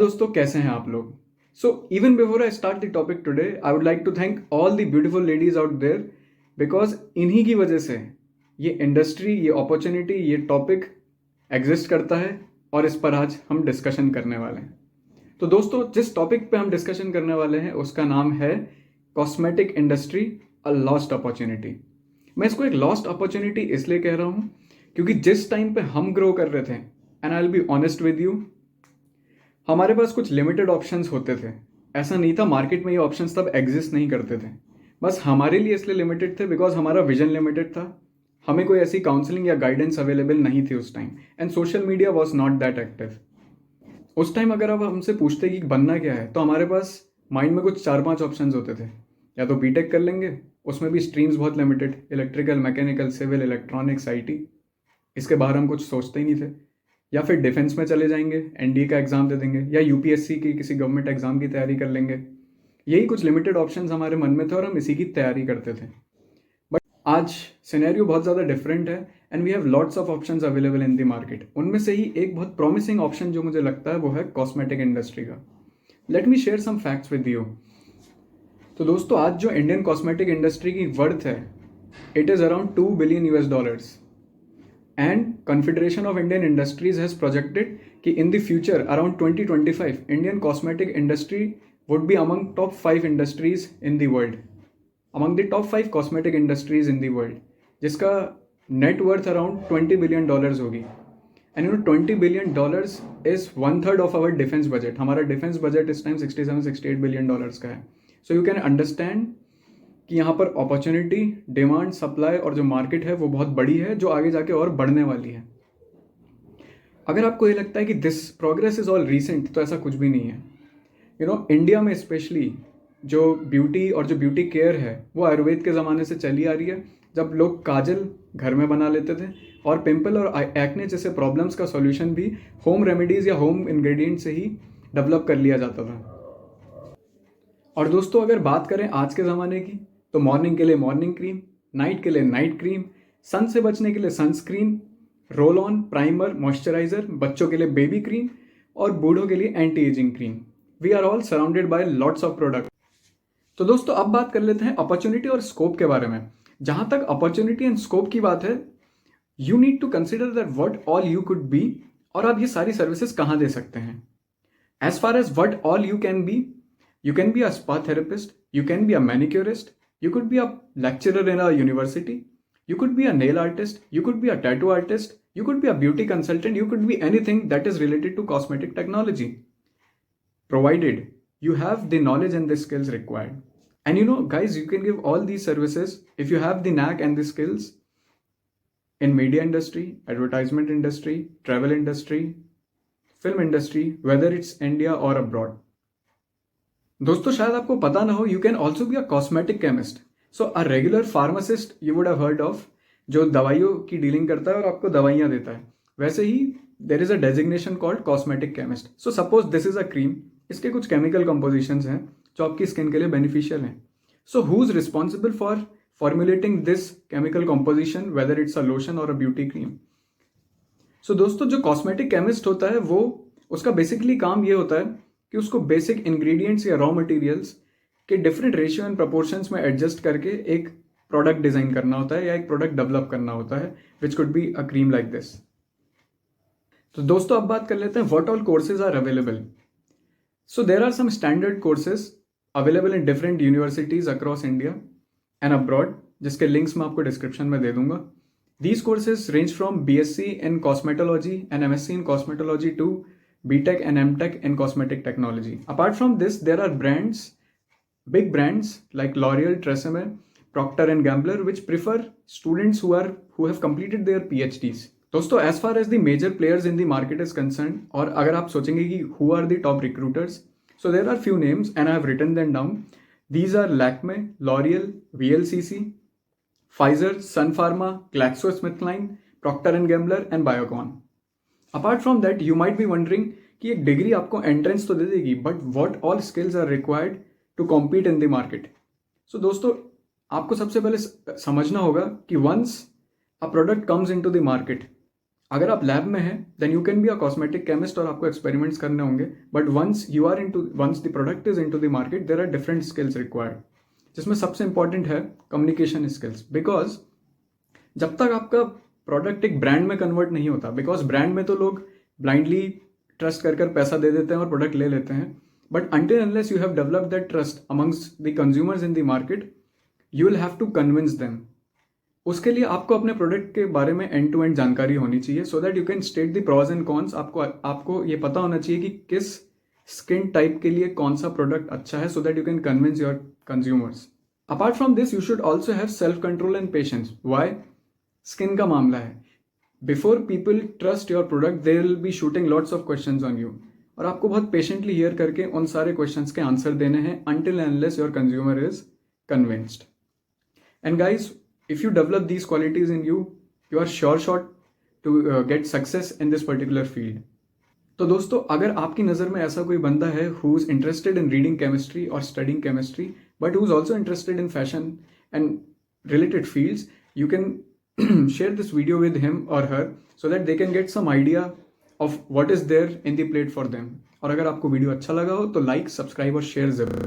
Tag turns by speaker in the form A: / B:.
A: दोस्तों, कैसे हैं आप लोग? So even before I start the topic today, I would like to thank all the beautiful ladies out there, because इन्हीं की वजह से ये इंडस्ट्री, ये अपॉर्चुनिटी, ये टॉपिक एग्जिस्ट करता है और इस पर आज हम डिस्कशन करने वाले हैं। तो दोस्तों, जिस टॉपिक पे हम डिस्कशन करने वाले हैं उसका नाम है cosmetic industry, a lost opportunity. मैं इसको एक लॉस्ट अपॉर्चुनिटी इसलिए कह रहा हूँ क्योंकि जिस टाइम पे हम ग्रो कर रहे थे, and I will be honest with you, हमारे पास कुछ लिमिटेड ऑप्शंस होते थे। ऐसा नहीं था मार्केट में ये ऑप्शंस तब एग्जिस्ट नहीं करते थे। बस हमारे लिए इसलिए लिमिटेड थे बिकॉज हमारा विजन लिमिटेड था। हमें कोई ऐसी काउंसलिंग या गाइडेंस अवेलेबल नहीं थी उस time, and social media was not that active. उस टाइम अगर आप हमसे पूछते कि बनना क्या है, तो हमारे पास माइंड में कुछ 4-5 ऑप्शंस होते थे। या तो बीटेक कर लेंगे, उसमें भी स्ट्रीम्स बहुत limited, electrical, mechanical, civil, electronics, IT. इसके बाहर हम कुछ सोचते ही नहीं थे। या फिर डिफेंस में चले जाएंगे, एनडीए का एग्ज़ाम दे देंगे, या यूपीएससी की किसी गवर्नमेंट एग्ज़ाम की तैयारी कर लेंगे। यही कुछ लिमिटेड ऑप्शंस हमारे मन में थे और हम इसी की तैयारी करते थे। बट आज सिनेरियो बहुत ज़्यादा डिफरेंट है, and we have lots of options available in the market. उनमें से ही एक बहुत प्रॉमिसिंग ऑप्शन जो मुझे लगता है वो है कॉस्मेटिक इंडस्ट्री का। Let me share some facts with you. तो दोस्तों, आज जो इंडियन कॉस्मेटिक इंडस्ट्री की वर्थ है, it is around $2 billion। And Confederation of Indian Industries has projected कि in the future around 2025 Indian cosmetic industry would be among top 5 industries in the world, among the top 5 cosmetic industries in the world, जिसका net worth around $20 billion होगी। And you know, $20 billion is 1/3 of our defense budget। हमारा defense budget इस time $67-68 billion का है। So you can understand कि यहाँ पर opportunity, demand, supply और जो मार्केट है वो बहुत बड़ी है, जो आगे जाके और बढ़ने वाली है। अगर आपको ये लगता है कि this progress is all recent, तो ऐसा कुछ भी नहीं है। इंडिया में स्पेशली जो ब्यूटी और जो ब्यूटी केयर है वो आयुर्वेद के ज़माने से चली आ रही है, जब लोग काजल घर में बना लेते थे और पिंपल और एक्ने जैसे प्रॉब्लम्स का सॉल्यूशन भी होम रेमेडीज़ या होम इंग्रेडिएंट से ही डेवलप कर लिया जाता था। और दोस्तों, अगर बात करें आज के ज़माने की, तो मॉर्निंग के लिए मॉर्निंग क्रीम, नाइट के लिए नाइट क्रीम, सन से बचने के लिए sunscreen, roll on, primer, moisturiser, बच्चों के लिए बेबी क्रीम और बूढ़ों के लिए anti ageing cream. We are all surrounded by lots of product. तो दोस्तों, अब बात कर लेते हैं अपॉर्चुनिटी और स्कोप के बारे में। जहां तक अपॉर्चुनिटी एंड स्कोप की बात है, you need to consider that what all you could be, और आप ये सारी सर्विसेज कहाँ दे सकते हैं। As far as what all you can be, you can be a spa therapist, you can be a manicurist, you could be a lecturer in a university, you could be a nail artist, you could be a tattoo artist, you could be a beauty consultant, you could be anything that is related to cosmetic technology, provided you have the knowledge and the skills required. And guys, you can give all these services if you have the knack and the skills in media industry, advertisement industry, travel industry, film industry, whether it's India or abroad. दोस्तों, शायद आपको पता ना हो, you can also be a cosmetic chemist. So a regular pharmacist you would have heard of, जो दवाइयों की dealing करता है और आपको दवाइयाँ देता है। वैसे ही there is a designation called cosmetic chemist. So suppose this is a cream, इसके कुछ केमिकल कंपोजिशंस हैं जो आपकी स्किन के लिए बेनिफिशियल हैं। So who is responsible for formulating this chemical composition, whether it's a lotion और अ ब्यूटी क्रीम। सो दोस्तों, जो कॉस्मेटिक केमिस्ट होता है वो, उसका बेसिकली काम ये होता है कि उसको बेसिक इंग्रेडिएंट्स या रॉ मटेरियल्स के डिफरेंट रेशियो एंड प्रोपोर्शंस में एडजस्ट करके एक प्रोडक्ट डिजाइन करना होता है या एक प्रोडक्ट डेवलप करना होता है, which could be a cream like this. तो दोस्तों, अब बात कर लेते हैं what all courses are available. So there are some standard courses available in different universities across India and abroad, जिसके लिंक्स मैं आपको डिस्क्रिप्शन में दे दूंगा। These courses range from BSc in cosmetology and MSc in cosmetology to BTech and MTech in cosmetic technology. Apart from this, there are brands, big brands like L'Oreal, TRESemmé, Procter and Gamble, which prefer students who have completed their PhDs. दोस्तों, as far as the major players in the market is concerned, और अगर आप सोचेंगे कि who are the top recruiters, so there are few names and I have written them down. These are Lakme, L'Oreal, VLCC, Pfizer, Sun Pharma, GlaxoSmithKline, Procter and Gamble and Biocon. Apart from that, you might be wondering कि एक degree आपको entrance तो दे देगी, but what all skills are required to compete in the market. सो दोस्तों, आपको सबसे पहले समझना होगा कि once a product comes in to the market, अगर आप लैब में हैं then you can be a cosmetic chemist और आपको एक्सपेरिमेंट्स करने होंगे, but once the product is into the market there are different skills required, जिसमें सबसे इंपॉर्टेंट है कम्युनिकेशन स्किल्स। बिकॉज जब तक आपका प्रोडक्ट एक ब्रांड में कन्वर्ट नहीं होता, बिकॉज ब्रांड में तो लोग ब्लाइंडली ट्रस्ट कर पैसा दे देते हैं और प्रोडक्ट ले लेते हैं, but until unless you have developed that trust amongst the consumers in the market, you will have to convince them. उसके लिए आपको अपने प्रोडक्ट के बारे में एंड टू एंड जानकारी होनी चाहिए, सो that you can state the pros and cons. आपको ये पता होना चाहिए कि किस स्किन टाइप के लिए कौन सा प्रोडक्ट अच्छा है, so that you can convince your consumers. Apart from this you should also have self control and patience. Why? Skin का मामला है, before people trust your product they will be shooting lots of questions on you, और आपको बहुत patiently here करके उन सारे questions के आंसर देने हैं until and unless your consumer is convinced. And guys, if you develop these qualities in you, you are sure shot to get success in this particular field. तो दोस्तों, अगर आपकी नज़र में ऐसा कोई बंदा है who is interested in reading chemistry or studying chemistry, but who is also interested in fashion and related fields, you can share this video with him or her so that they can get some idea of what is there in the plate for them. और अगर आपको video अच्छा लगा हो तो like, subscribe और share जरूर।